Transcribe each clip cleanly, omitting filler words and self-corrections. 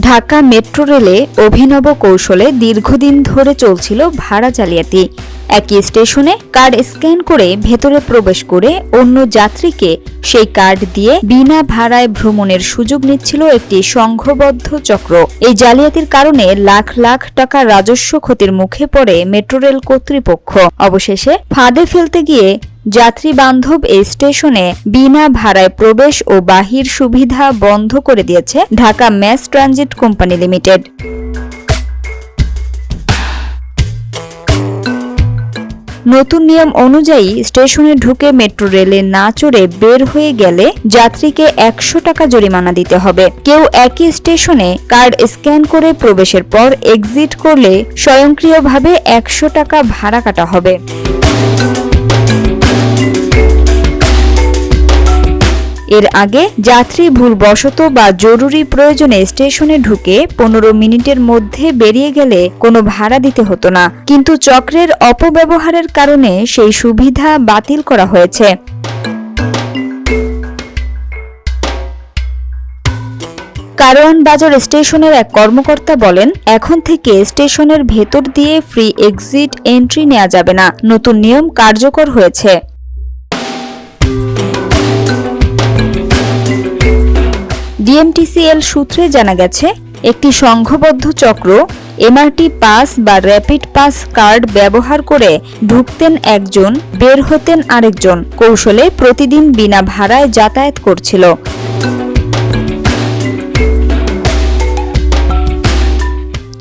Dhaka metro রেলে অভিনব কৌশলে দীর্ঘদিন ধরে চলছিল ভাড়া জালিয়াতি। একই স্টেশনে কার্ড স্ক্যান করে ভেতরে প্রবেশ করে অন্য যাত্রীকে সেই কার্ড দিয়ে বিনা ভাড়ায় ভ্রমণের সুযোগ নিচ্ছিল একটি সংঘবদ্ধ চক্র। এই জালিয়াতির কারণে লাখ লাখ টাকা রাজস্ব ক্ষতির মুখে পড়ে মেট্রো রেল কর্তৃপক্ষ। অবশেষে ফাঁদে ফেলতে গিয়ে যাত্রী বান্ধব এই স্টেশনে বিনা ভাড়ায় প্রবেশ ও বাহির সুবিধা বন্ধ করে দিয়েছে Dhaka Mass Transit Company Limited. নতুন নিয়ম অনুযায়ী স্টেশনে ঢুকে মেট্রো রেলে না চড়ে বের হয়ে গেলে যাত্রীকে ১০০ টাকা জরিমানা দিতে হবে। কেউ একই স্টেশনে কার্ড স্ক্যান করে প্রবেশের পর এক্সিট করলে স্বয়ংক্রিয়ভাবে ১০০ টাকা ভাড়া কাটা হবে। এর আগে যাত্রী ভুলবশত বা জরুরি প্রয়োজনে স্টেশনে ঢুকে ১৫ মিনিটের মধ্যে বেরিয়ে গেলে কোনো ভাড়া দিতে হতো না, কিন্তু চক্রের অপব্যবহারের কারণে সেই সুবিধা বাতিল করা হয়েছে। কারওয়ান বাজার স্টেশনের এক কর্মকর্তা বলেন, এখন থেকে স্টেশনের ভেতর দিয়ে ফ্রি এক্সিট এন্ট্রি নেওয়া যাবে না। নতুন নিয়ম কার্যকর হয়েছে। ডিএমটিসিএল সূত্রে জানা গেছে, একটি সংঘবদ্ধ চক্র এমআরটি পাস বা র্যাপিড পাস কার্ড ব্যবহার করে ঢুকতেন একজন, বের হতেন আরেকজন, কৌশলে প্রতিদিন বিনা ভাড়ায় যাতায়াত করছিল।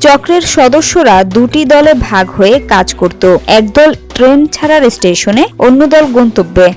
চক্রের সদস্যরা দুটি দলে ভাগ হয়ে কাজ করত। একদল ট্রেন ছাড়ার স্টেশনে, অন্য দল গন্তব্যে।